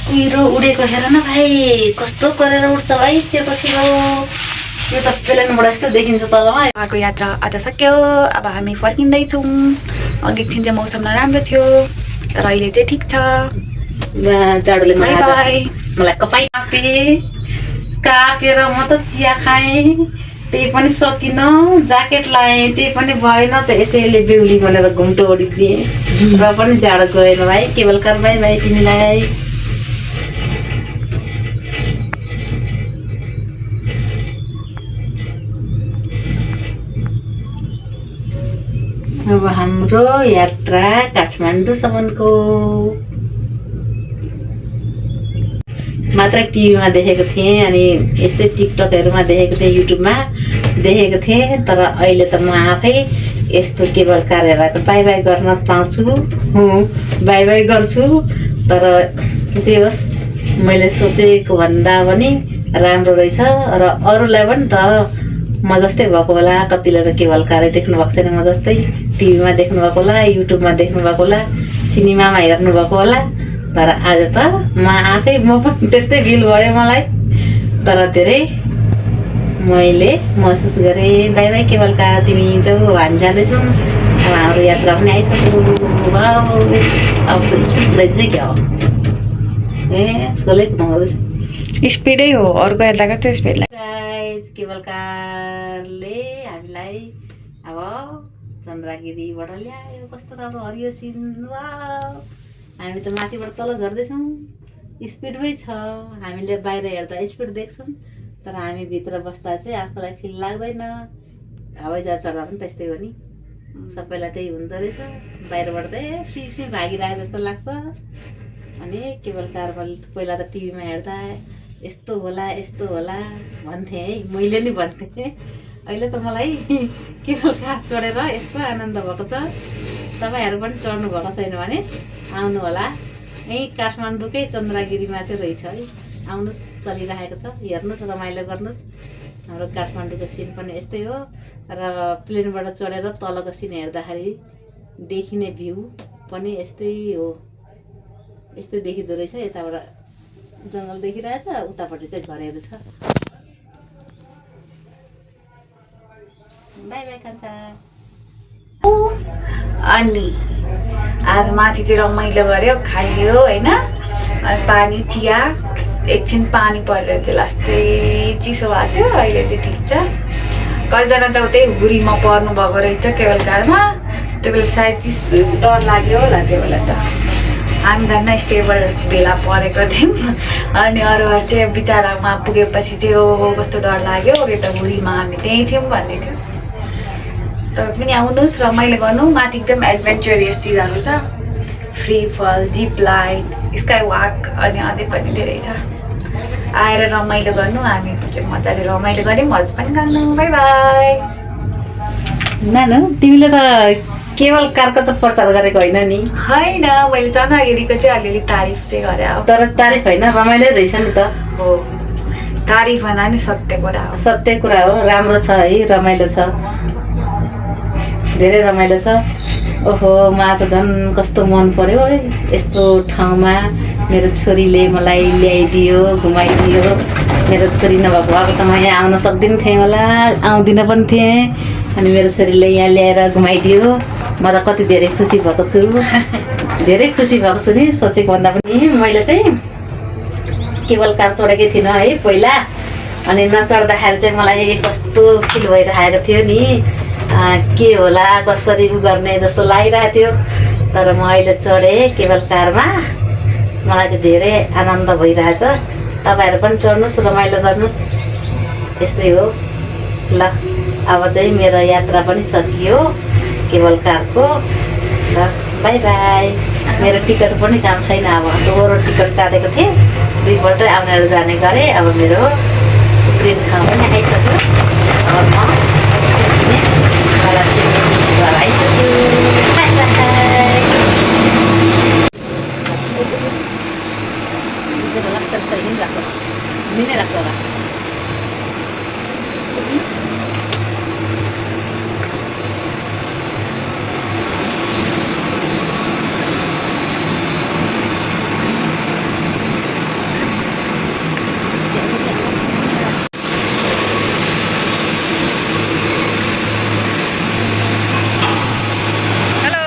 कुहिरो उडेको हेर न भाइ कस्तो गरेर उड्छ भाइ सेतो छिरो यो त प्लेनबाट यस्तो देखिन्छ तलमा उहाँको यात्रा आज सक्यो अब हामी फर्किँदैछौँ अघि एकछिन चाहिँ मौसम नराम्रो थियो तर अहिले चाहिँ ठिक छ जाडोले बाई मलाई कपाइ कापेर म त चिया खाएँ त्यही पनि सकिनँ ज्याकेट लाएँ त्यही पनि भएन त यसैले बेहुली भनेर घुम्टो ओडिदिएँ र पनि जाडो गएन भाइ केवल कार भाइ भाइ तिमीलाई अब हाम्रो यात्रा काठमाडौँसम्मको मात्र टिभीमा देखेको थिएँ अनि यस्तै टिकटकहरूमा देखेको थिएँ युट्युबमा देखेको थिएँ तर अहिले त म आफै यस्तो केबल कार हेरेर बाई बाई गर्न पाउँछु बाई बाई गर्छु तर जे होस् मैले सोचेको भन्दा पनि राम्रो रहेछ र अरूलाई पनि त म जस्तै भएको होला, कतिले त केवल कारै देख्नु भएको छैन, म जस्तै टिभीमा देख्नु भएको होला, युट्युबमा देख्नु भएको होला, सिनेमामा हेर्नु भएको होला। तर आज त म पनि त्यस्तै फिल भयो मलाई। तर धेरै मैले महसुस गरेँ। बाई बाई केवल कार, तिमी जाऊ, हामी जाँदैछौँ। अब हाम्रो यात्रा पनि आइसक्यो। अब त स्पिड रहेछ क्या हो, सोलेको नहोस्। स्पिडै हो, अर्को हेर्दा कस्तो स्पिड लाग्छ। गाइस, केवल कारले हामीलाई अब चन्द्रगिरीबाट ल्यायो। कस्तो राम्रो हरियो सिन। वाउ, हामी त माथिबाट तल झर्दैछौँ। स्पिडमै छ। हामीले बाहिर हेर्दा स्पिड देख्छौँ, तर हामी भित्र बस्दा चाहिँ आफूलाई फिल लाग्दैन। हवाईजहाज चढ्दा पनि त्यस्तै हो नि, सबैलाई त्यही हुँदो रहेछ। बाहिरबाट त सुई सुई भागिरहेको जस्तो लाग्छ। अनि केवल कारमा पहिला त टिभीमा हेर्दा यस्तो होला भन्थेँ है, मैले नि भन्थेँ। अहिले त मलाई केवल कार चढेर यस्तो आनन्द भएको छ। तपाईँहरू पनि चढ्नु भएको छैन भने आउनु होला। यहीँ काठमाडौँकै चन्द्रगिरीमा चाहिँ रहेछ है, आउनुहोस्, चलिरहेको छ, हेर्नुहोस्, रमाइलो गर्नुहोस्। हाम्रो काठमाडौँको सिन पनि यस्तै हो। र प्लेनबाट चढेर तलको सिन हेर्दाखेरि देखिने भ्यू पनि यस्तै हो, यस्तै देखिँदो रहेछ। यताबाट जङ्गल देखिरहेछ, उतापट्टि चाहिँ घरहरू छ। बाई बाई कान्छा। अनि आज माथितिर रमाइलो गऱ्यो, खाइयो होइन। अनि पानी चिया, एकछिन पानी परेर चाहिँ लास्टै चिसो भएको थियो। अहिले चाहिँ ठिक छ। कतिजना त उतै हुरीमा पर्नु भएको रहेछ केवल कारमा। त्यो बेला सायद चिसो डर लाग्यो होला त्यो बेला त। हामी धन्न स्टेबल भेला परेको थियौँ। अनि अरूहरू चाहिँ बिचरामा पुगेपछि चाहिँ ओ कस्तो डर लाग्यो, कि त हुरीमा हामी त्यहीँ थियौँ भन्ने थियो। तर पनि आउनुहोस्, रमाइलो गर्नु। माथि एकदम एडभेन्चरियस चिजहरू छ, फ्री फल, जिप लाइन, स्काई वाक अनि अझै पनि धेरै छ। आएर रमाइलो गर्नु। हामी चाहिँ मजाले रमाइलो गऱ्यौँ, हजुर पनि गर्नु। By by. नानु, तिमीले त केवल कारको त प्रचार गरेको होइन नि? होइन, मैले चन्द्रगिरीको चाहिँ अलिअलि तारिफ चाहिँ गरेँ अब। तर तारिफ होइन, रमाइलो रहेछ नि त। हो, तारिफ भन्दा नि सत्य कुरा हो। सत्य कुरा हो, राम्रो छ है, रमाइलो छ, धेरै रमाइलो छ। ओहो, मलाई त झन् कस्तो मन पर्यो है यस्तो ठाउँमा। मेरो छोरीले मलाई ल्याइदियो, घुमाइदियो। मेरो छोरी नभएको भए त म यहाँ आउन सक्दिनँ थिएँ होला, आउँदिनँ पनि थिएँ। अनि मेरो छोरीले यहाँ ल्याएर घुमाइदियो। म त कति धेरै खुसी भएको छु, धेरै खुसी भएको छु नि, सोचेको भन्दा पनि। मैले चाहिँ केवल कार चढेकै थिइनँ है पहिला। अनि नचढ्दाखेरि चाहिँ मलाई कस्तो फिल भइरहेको थियो नि, के होला, कसरी गर्ने जस्तो लागिरहेको थियो। तर म अहिले चढेँ केवल कारमा, मलाई चाहिँ धेरै आनन्द भइरहेछ। तपाईँहरू पनि चढ्नुहोस्, रमाइलो गर्नुहोस्। यस्तै हो। ल, अब चाहिँ मेरो यात्रा पनि सकियो केवल कारको। ल, बाई बाई। मेरो टिकट पनि काम छैन, अब दोहोरो टिकट काटेको थिएँ, 2 पल्ट आउनेर जाने गरेँ। अब मेरो उत्रिने ठाउँ पनि आइसक्यो। अब म घर आइसक्यो। By by. लाग्छ होला। हेलो।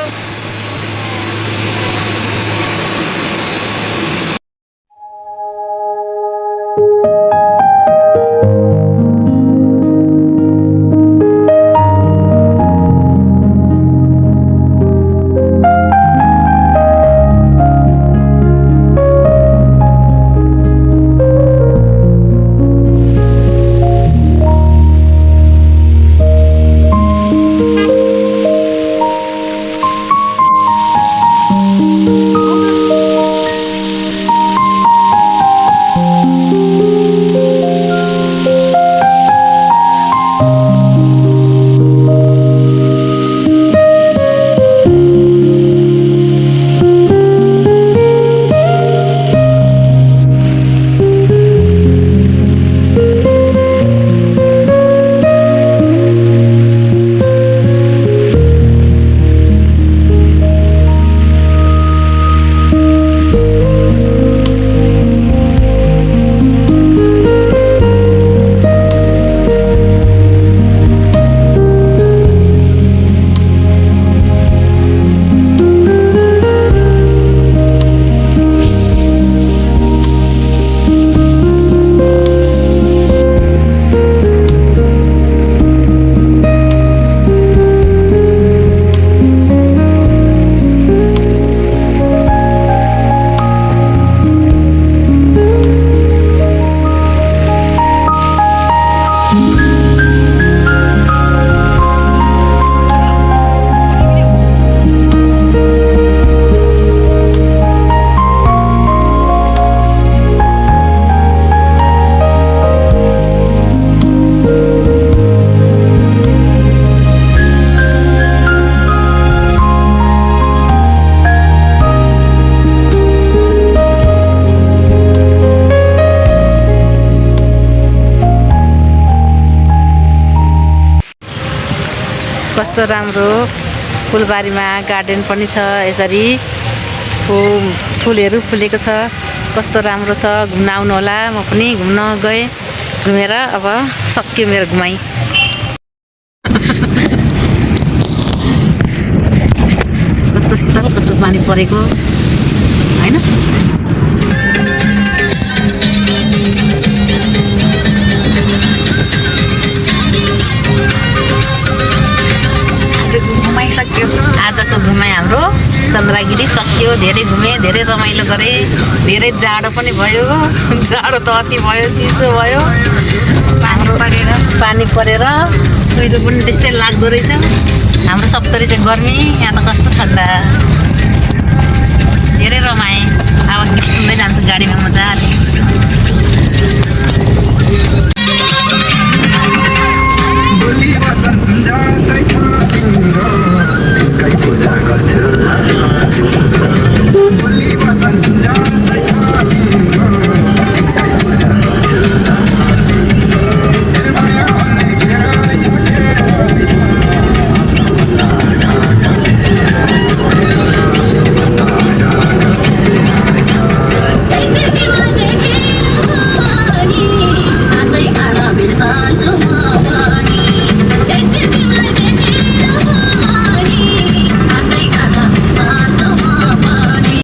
कस्तो राम्रो फुलबारीमा गार्डन पनि छ। यसरी फुलहरू फुलेको छ, कस्तो राम्रो छ। घुम्न आउनु होला। म पनि घुम्न गएँ, घुमेर अब सक्यो मेरो घुमाइ। कस्तो शीतल, कस्तो पानी परेको हैन। आजको घुमाइ हाम्रो चन्द्रगिरी सक्यो। धेरै घुमेँ, धेरै रमाइलो गरेँ, धेरै जाडो पनि भयो। जाडो त अति भयो, चिसो भयो, पानी परेर कुहिरो पनि त्यस्तै लाग्दो रहेछ। हाम्रो सप्तरी चाहिँ गर्मी, यहाँ त कस्तो ठन्डा। धेरै रमाएँ। अब गीत सुन्दै जान्छु गाडीमा मजाले।